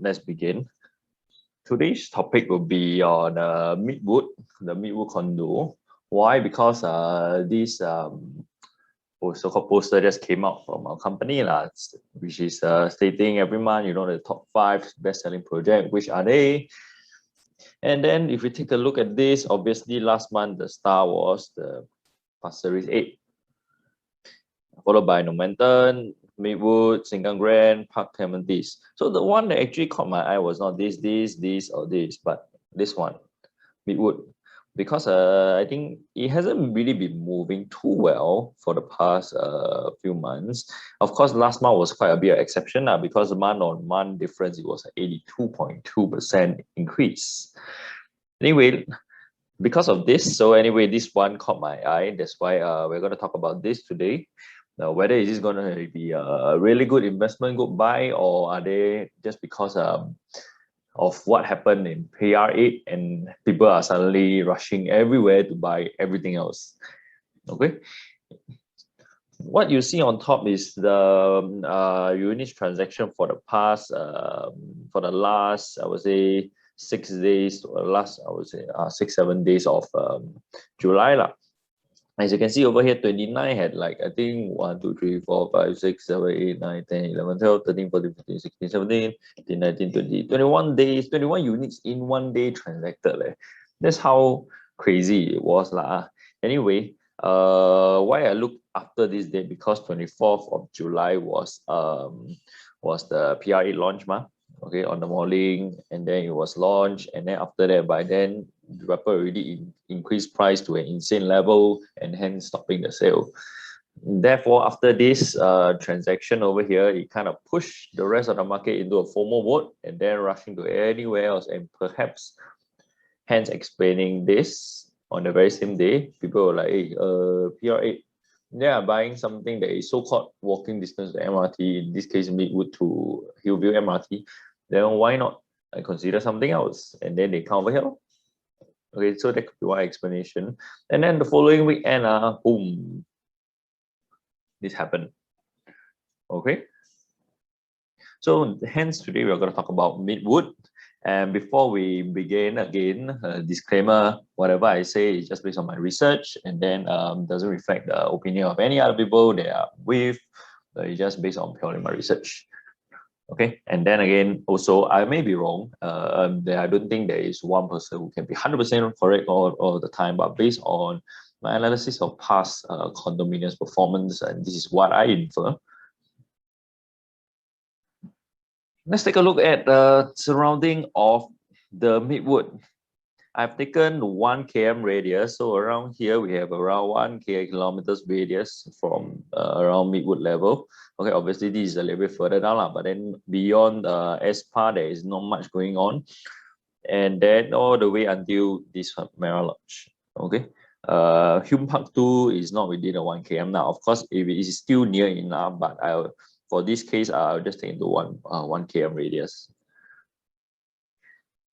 let's begin. Today's topic will be on Midwood, the Midwood condo. Why? Because this so-called poster just came out from our company, which is stating every month, the top 5 best-selling project, which are they? And then if we take a look at this, obviously last month the star was the Pasir Ris 8, followed by Normanton, Midwood, Sengkang Grand, Park Clementes. So the one that actually caught my eye was not this, or this, but this one, Midwood. Because I think it hasn't really been moving too well for the past few months. Of course, last month was quite a bit of exception because month-on-month difference, it was an 82.2% increase. Anyway, because of this, this one caught my eye. That's why we're going to talk about this today. Now, whether is this going to be a really good investment, good buy, or are they just because of what happened in PR8 and people are suddenly rushing everywhere to buy everything else? Okay. What you see on top is the units transaction for the past, for the last, I would say, 6 days, or last, I would say, 6-7 days of July. As you can see over here, 29 had like, I think 1, 2, 3, 4, 5, 6, 7, 8, 9, 10, 11, 12, 13, 14, 15, 16, 17, 18, 19, 20, 21 days, 21 units in one day transacted. That's how crazy it was. Anyway, why I looked after this day, because 24th of July was the PR8 launch, okay, on the morning, and then it was launched, and then after that, by then, developer already increased price to an insane level and hence stopping the sale. Therefore, after this transaction over here, it kind of pushed the rest of the market into a FOMO mode and then rushing to anywhere else, and perhaps hence explaining this on the very same day. People were like, hey, PR8, they are buying something that is so-called walking distance to MRT, in this case Midwood to Hillview MRT, then why not consider something else? And then they come over here. Okay, so that could be one explanation. And then the following weekend, boom, this happened. Okay. So hence today we're going to talk about Midwood. And before we begin, again, disclaimer, whatever I say is just based on my research, and then doesn't reflect the opinion of any other people that are with. It's just based on purely my research. Okay, and then again, also, I may be wrong. I don't think there is one person who can be 100% correct all the time, but based on my analysis of past condominiums performance, and this is what I infer. Let's take a look at the surrounding of the Midwood. I've taken 1 km radius, so around here we have around 1 kilometers radius from around Midwood level. Okay, obviously this is a little bit further down, but then beyond SPA there is not much going on, and then all the way until this Merah Lodge. Okay, Hume Park 2 is not within the 1 km now. Of course, if it is still near enough, but for this case I'll just take into 1 km radius.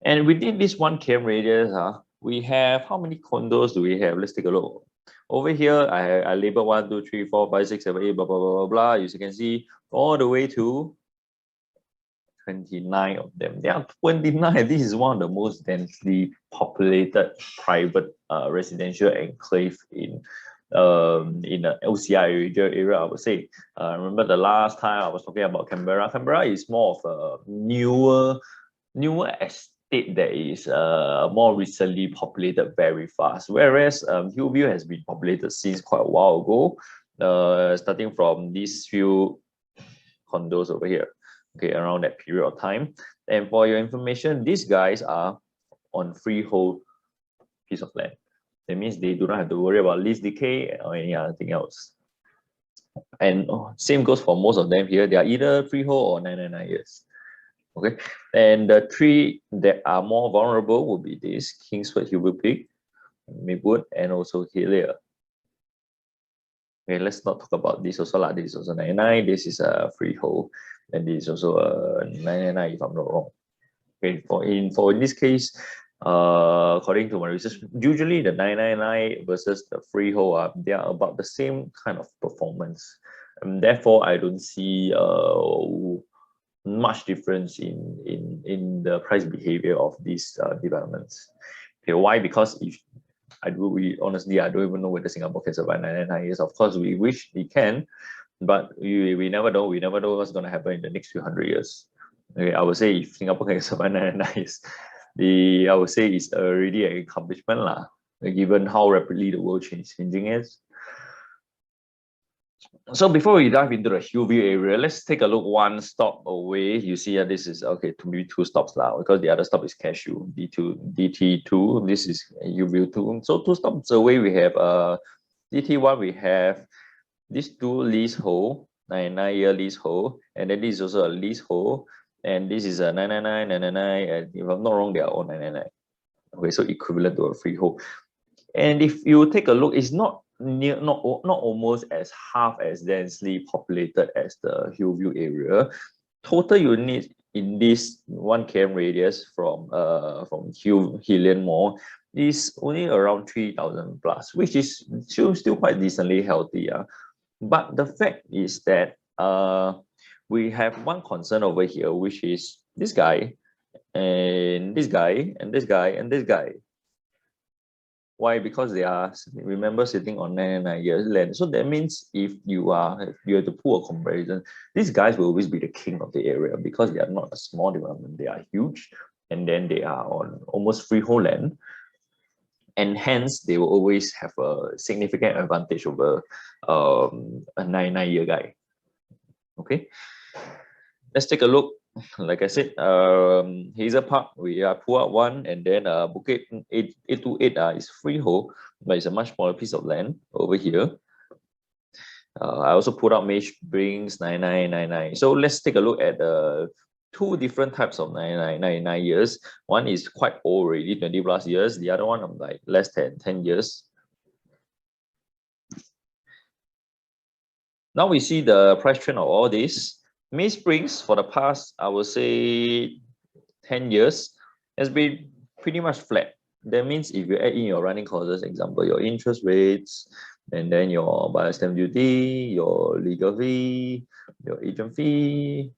And within this 1 km radius, we have, how many condos do we have? Let's take a look. Over here, I label 1, 2, 3, 4, 5, 6, 7, 8, blah, blah, blah, blah, blah. As you can see, all the way to 29 of them. There are 29. This is one of the most densely populated private residential enclave in the LCI area, I would say. Remember the last time I was talking about Canberra. Canberra is more of a newer estate that is more recently populated very fast, whereas Hillview has been populated since quite a while ago, starting from these few condos over here, okay, around that period of time. And for your information, these guys are on freehold piece of land. That means they do not have to worry about lease decay or any other thing else. And same goes for most of them here. They are either freehold or 999 years. Okay, and the 3 that are more vulnerable will be this Kingsford, Hillview Peak, Midwood, and also Hillview. Okay, let's not talk about this also. This is also 99. This is a freehold, and this is also a 999 if I'm not wrong. Okay, for in this case, according to my research, usually the 999 versus the freehold, they are about the same kind of performance, and therefore I don't see much difference in the price behavior of these developments. Okay, why? Because if honestly, I don't even know whether Singapore can survive 99 years. Of course, we wish it can, but we never know. We never know what's going to happen in the next few hundred years. Okay, I would say if Singapore can survive 99 years, I would say it's already an accomplishment lah, given how rapidly the world changing is. So before we dive into the Hillview area, let's take a look one stop away. You see this is, okay, to maybe two stops now, because the other stop is Cashew, DT2, this is Hillview 2. So two stops away, we have DT1, we have these two leasehold, 99-year leasehold, and then this is also a leasehold, and this is a 999, 999, and if I'm not wrong, they are all 999. Okay, so equivalent to a freehold. And if you take a look, it's not almost as half as densely populated as the Hillview area. Total units in this 1 km radius from Hillian Mall is only around 3,000 plus, which is still quite decently healthy. But the fact is that we have one concern over here, which is this guy, and this guy, and this guy, and this guy. Why? Because they are, remember, sitting on 99 years land. So that means if you have to pull a comparison, these guys will always be the king of the area because they are not a small development. They are huge, and then they are on almost freehold land, and hence they will always have a significant advantage over a 99-year guy. Okay, let's take a look. Like I said, Hazel Park, we pull out one, and then Bukit 828 is freehold, but it's a much smaller piece of land over here. I also put out May Springs 9999. So let's take a look at two different types of 99 years. One is quite old already, 20 plus years. The other one, I'm like less than 10 years. Now we see the price trend of all this. May Springs for the past, I would say 10 years, has been pretty much flat. That means if you add in your running costs, example, your interest rates, and then your buyer's stamp duty, your legal fee, your agent fee,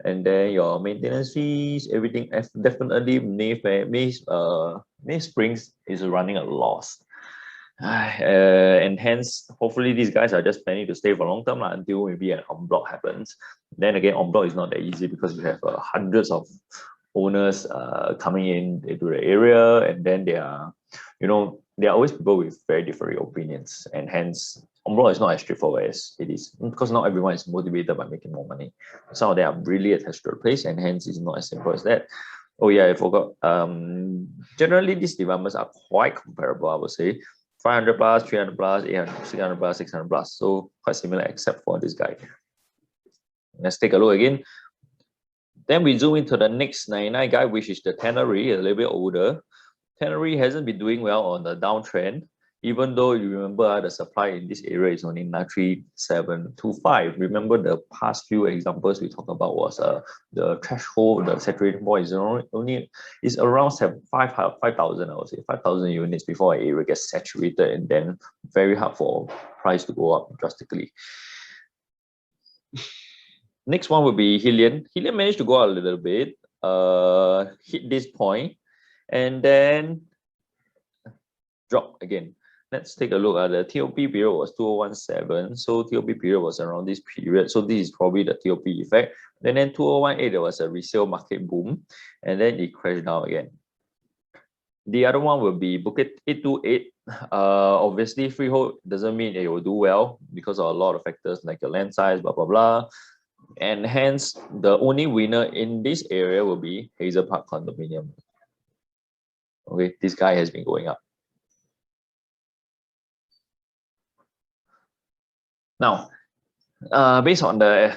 and then your maintenance fees, everything, definitely May Springs is running a loss. And hence, hopefully these guys are just planning to stay for long term until maybe an en bloc happens. Then again, en bloc is not that easy because you have hundreds of owners coming into the area, and then there are always people with very different opinions, and hence en bloc is not as straightforward as it is, because not everyone is motivated by making more money. Some of them are really attached to the place, and hence it's not as simple as that. Oh yeah, I forgot. Generally these developments are quite comparable, I would say. 500 plus, 300 plus, 800, 600 plus, 600 plus. So quite similar except for this guy. Let's take a look again. Then we zoom into the next 99 guy, which is the Tannery, a little bit older. Tannery hasn't been doing well on the downtrend, even though you remember the supply in this area is only 3725. Remember the past few examples we talked about was the threshold, the saturation point is is around 5,000, I would say 5,000 units before an area gets saturated, and then very hard for price to go up drastically. Next one would be Hillian. Hillian managed to go out a little bit, hit this point, and then drop again. Let's take a look at the TOP period was 2017. So TOP period was around this period. So this is probably the TOP effect. And then 2018, there was a resale market boom, and then it crashed down again. The other one will be Bukit 828. Obviously, freehold doesn't mean it will do well because of a lot of factors like the land size, blah, blah, blah. And hence, the only winner in this area will be Hazel Park Condominium. Okay, this guy has been going up. Now, based on the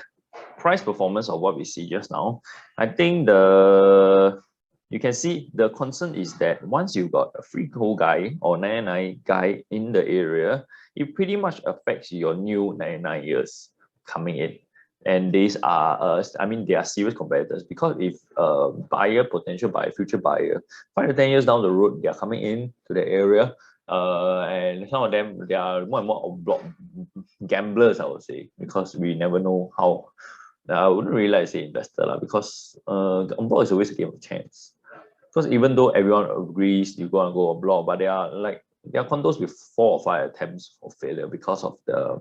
price performance of what we see just now, I think you can see the concern is that once you got a freehold guy or 99 guy in the area, it pretty much affects your new 99 years coming in. And these are, they are serious competitors, because if potential buyer, future buyer, 5 to 10 years down the road, they are coming in to the area, and some of them, they are more and more block gamblers, I would say, because we never know how I wouldn't really like to say investor because en bloc is always a game of chance. Because even though everyone agrees you go en bloc, but there are condos with 4 or 5 attempts for failure because of the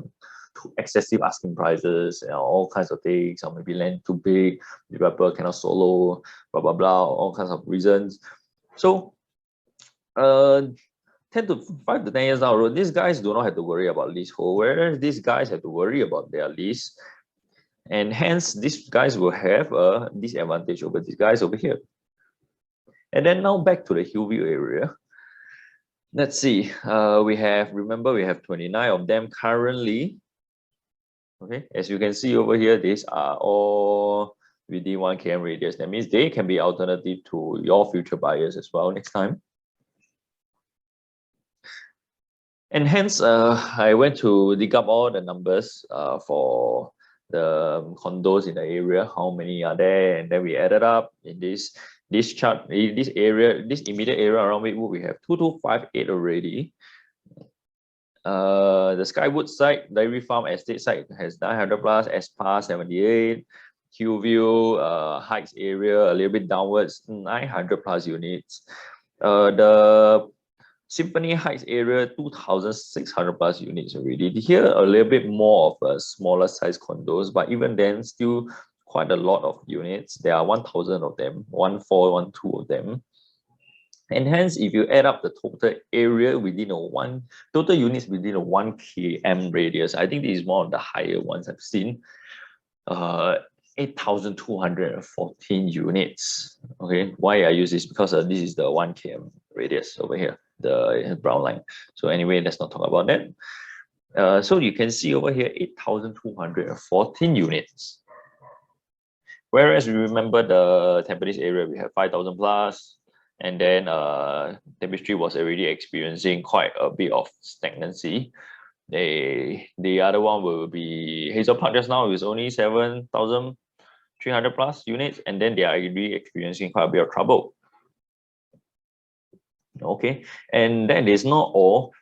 too excessive asking prices and all kinds of things, or maybe land too big, developer cannot solo, blah blah blah, all kinds of reasons. So 10 to 5 to 10 years down the road, these guys do not have to worry about leasehold, whereas these guys have to worry about their lease. And hence, these guys will have a disadvantage over these guys over here. And then now back to the Hillview area. Let's see. We have 29 of them currently. Okay, as you can see over here, these are all within 1 km radius. That means they can be alternative to your future buyers as well next time. And hence, I went to dig up all the numbers for the condos in the area, how many are there, and then we added up in this chart, in this area, this immediate area around Midwood, we have 2258 already. The Skywood site, Dairy Farm Estate site has 900 plus, Espa 78, Hillview, Heights area a little bit downwards, 900 plus units. The Symphony Heights area, 2,600 plus units already. Here, a little bit more of a smaller size condos, but even then, still quite a lot of units. There are 1,000 of them, 1,412 of them. And hence, if you add up the total area within total units within a 1 km radius, I think this is one of the higher ones I've seen. 8,214 units. Okay, why I use this? Because this is the 1 km radius over here, the brown line. So anyway, let's not talk about that. So you can see over here, 8,214 units. Whereas we remember the Tampines area, we have 5,000 plus. And then Tapestry was already experiencing quite a bit of stagnancy. The other one will be Hazel Park just now is only 7,300 plus units, and then they are really experiencing quite a bit of trouble. Okay, and that is not all.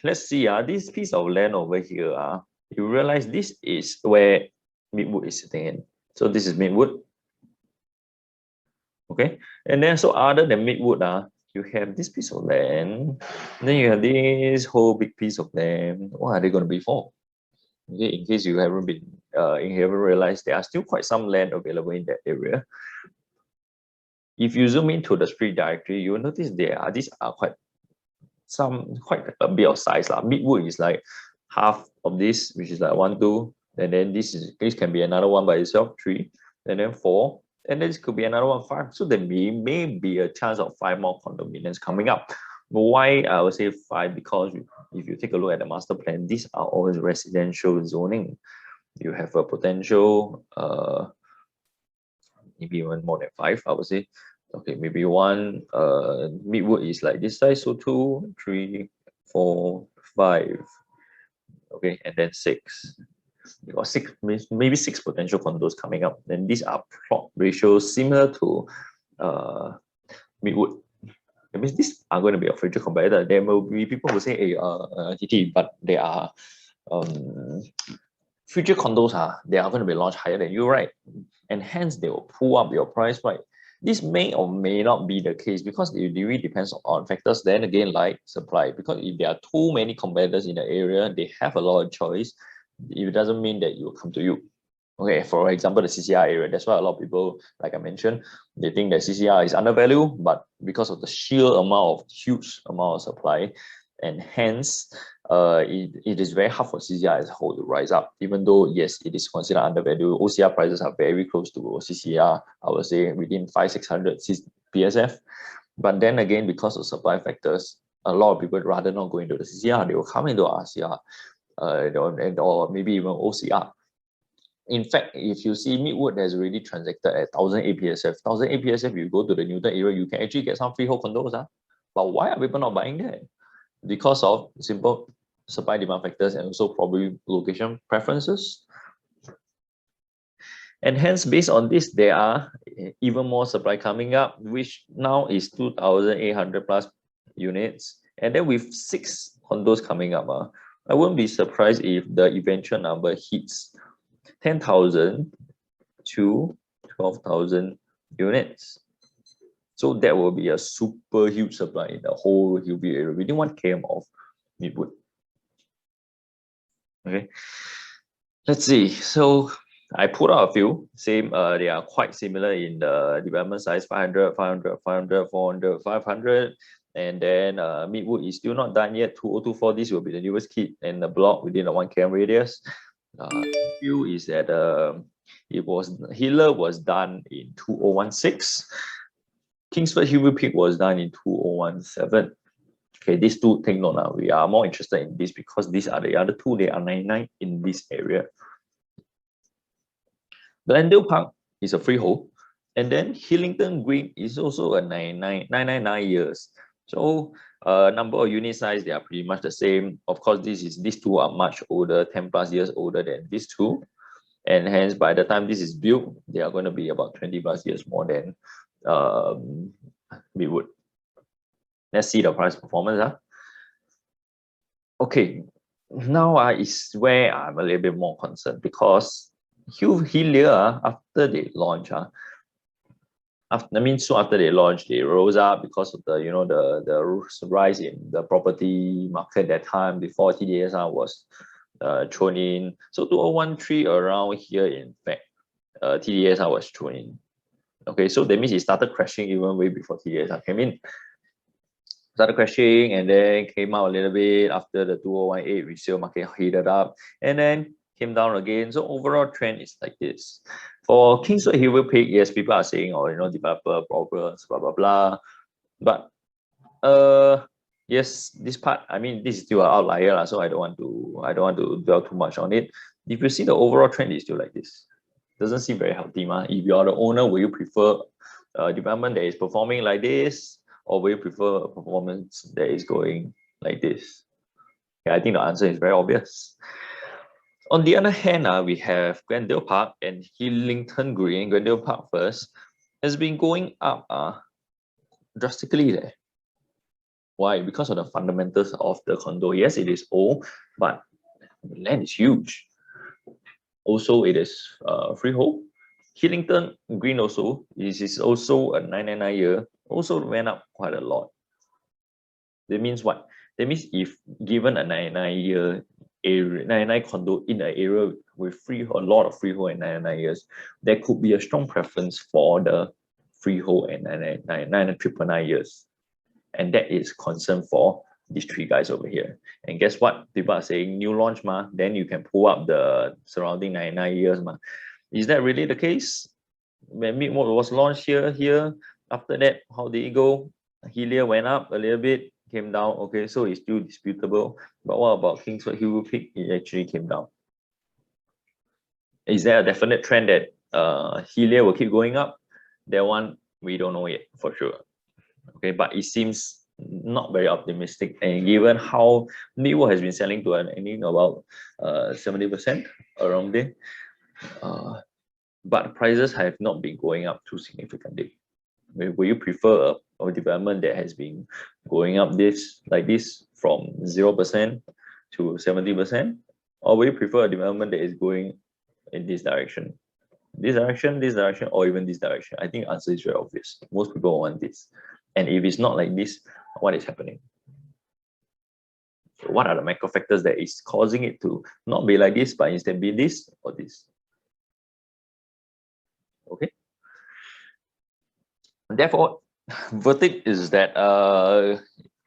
Let's see, this piece of land over here, you realize this is where Midwood is sitting in. So this is Midwood. Okay, and then so other than Midwood, you have this piece of land, then you have this whole big piece of land. What are they going to be for? Okay, in case you haven't realized, there are still quite some land available in that area. If you zoom into the street directory, you will notice these are quite a bit of size. Midwood is like half of this, which is like 1, 2, and then this can be another one by itself, 3, and then 4. And this could be another one, 5. So there may be a chance of 5 more condominiums coming up. Why I would say 5? Because if you take a look at the master plan, these are always residential zoning. You have a potential, maybe even more than 5, I would say. Okay, maybe 1. Midwood is like this size, so 2, 3, 4, 5. Okay, and then 6. You got 6, maybe 6 potential condos coming up. And these are plot ratios similar to Midwood. That means these are going to be a future competitor. There will be people who say, hey, TT, but they are future condos, they are going to be launched higher than you, right? And hence they will pull up your price, right? This may or may not be the case because it really depends on factors. Then again, like supply, because if there are too many competitors in the area, they have a lot of choice. It doesn't mean that it will come to you. Okay, for example, the CCR area, that's why a lot of people, like I mentioned, they think that CCR is undervalued, but because of the huge amount of supply, and hence it is very hard for CCR as a whole to rise up, even though yes, it is considered undervalued. OCR prices are very close to CCR, I would say within 500-600 PSF. But then again, because of supply factors, a lot of people rather not go into the CCR, they will come into RCR. Or maybe even OCR. In fact, if you see Midwood has already transacted at 1,000 APSF. 1,000 APSF, you go to the Newton area, you can actually get some freehold condos. But why are people not buying that? Because of simple supply demand factors and also probably location preferences. And hence, based on this, there are even more supply coming up, which now is 2,800 plus units. And then with 6 condos coming up, I wouldn't be surprised if the eventual number hits 10,000 to 12,000 units. So that will be a super huge supply in the whole Hillview area, within 1 km of Midwood. Okay, let's see. So I put out a few, same, they are quite similar in the development size, 500, 500, 500, 400, 500. And then Midwood is still not done yet, 2024, this will be the newest kit in the block within the 1 km radius. View is that Hiller was done in 2016. Kingsford Hillview Peak was done in 2017. Okay, these two, take note now. We are more interested in this because these are the other two. They are 99 in this area. Glendale Park is a freehold, and then Hillington Green is also a 999 years. So number of unit size, they are pretty much the same. Of course, these two are much older, 10 plus years older than these two, and hence by the time this is built, they are going to be about 20 plus years more than Midwood. Let's see the price performance. Okay, now is where I'm a little bit more concerned, because Hillview, after they launch, after they launched, they rose up because of the the rise in the property market that time before TDSR was thrown in. So 2013 around here, in fact, TDSR was thrown in. Okay, so that means it started crashing even way before TDSR came in. Started crashing and then came out a little bit after the 2018 resale market heated up and then came down again. So overall trend is like this. For Kingsford Hillview Peak, yes, people are saying, oh, developer problems, blah blah blah. But yes, this part, I mean, this is still an outlier, so I don't want to dwell too much on it. If you see the overall trend is still like this, doesn't seem very healthy, If you are the owner, will you prefer a development that is performing like this, or will you prefer a performance that is going like this? Yeah, I think the answer is very obvious. On the other hand, we have Glendale Park and Hillington Green. Glendale Park first has been going up drastically there. Why? Because of the fundamentals of the condo. Yes, it is old, but the land is huge. Also, it is freehold. Hillington Green also, this is also a 999 year, also went up quite a lot. That means what? That means if given a 99 year area, 99 condo in an area with a lot of freehold and 99 years, there could be a strong preference for the freehold and 999 years. And that is concern for these three guys over here. And guess what? People are saying new launch, then you can pull up the surrounding 99 years. Is that really the case? When Midwood was launched here, after that, how did it go? Hillview went up a little bit, came down. Okay, so it's still disputable. But what about Kingsford Hillview Peak? It actually came down. Is there a definite trend that Hillview will keep going up? That one, we don't know yet for sure. Okay, but it seems not very optimistic. And given how Midwood has been selling to an ending about 70% around there, but prices have not been going up too significantly. Will you prefer a development that has been going up like this from 0% to 70%? Or will you prefer a development that is going in this direction? This direction, or even this direction? I think the answer is very obvious. Most people want this. And if it's not like this, what is happening? So what are the macro factors that is causing it to not be like this, but instead be this or this? Okay. Therefore, verdict is that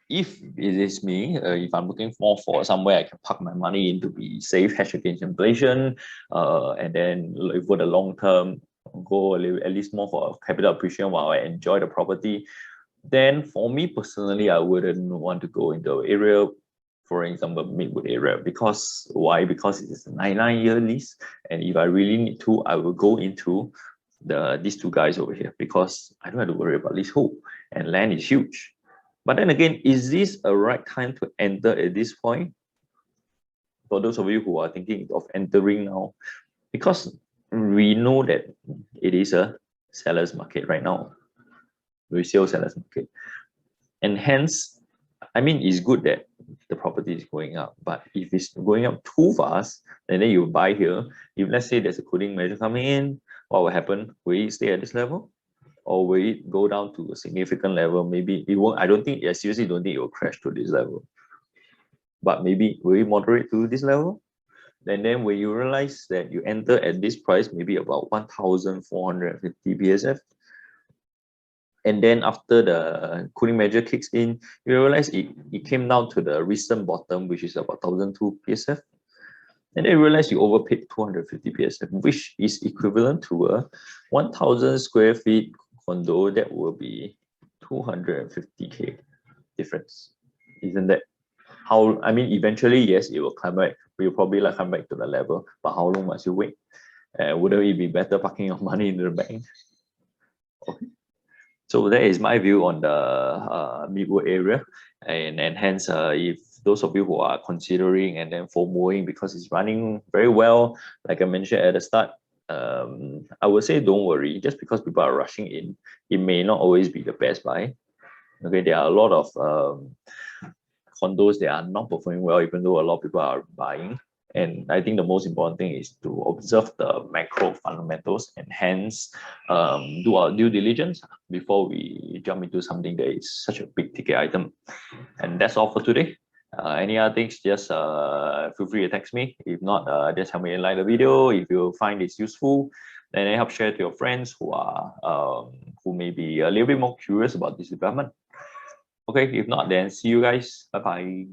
if it is me, if I'm looking for somewhere I can park my money in to be safe, hedge against inflation, and then for the long term, go at least more for capital appreciation while I enjoy the property, then for me personally, I wouldn't want to go into the area, for example, Midwood area. Because why? Because it is a 99-year lease, and if I really need to, I will go into these two guys over here, because I don't have to worry about leasehold and land is huge. But then again, is this a right time to enter at this point? For those of you who are thinking of entering now, because we know that it is a seller's market right now, resale seller's market, and hence, I mean, it's good that the property is going up, but if it's going up too fast, and then you buy here, if let's say there's a cooling measure coming in, what will happen? Will it stay at this level? Or will it go down to a significant level? Maybe it won't. I seriously don't think it will crash to this level. But maybe will it moderate to this level? And then when you realize that you enter at this price, maybe about 1,450 PSF, and then after the cooling measure kicks in, you realize it came down to the recent bottom, which is about 1,002 PSF. And then you realize you overpaid 250 PSF, which is equivalent to a 1,000 square feet condo. That will be 250K difference. Isn't that how? I mean, eventually, yes, it will come back. We'll probably come back to the level, but how long must you wait? Wouldn't it be better parking your money in the bank? Okay. So that is my view on the Midwood area, and hence if those of you who are considering and then FOMOing because it's running very well, like I mentioned at the start, I would say don't worry. Just because people are rushing in, it may not always be the best buy. Okay, there are a lot of condos that are not performing well, even though a lot of people are buying. And I think the most important thing is to observe the macro fundamentals and hence do our due diligence before we jump into something that is such a big ticket item. And that's all for today. Any other things, just feel free to text me. If not, just help me like the video. If you find this useful, then help share to your friends who are who may be a little bit more curious about this development. Okay, if not, then see you guys. Bye-bye.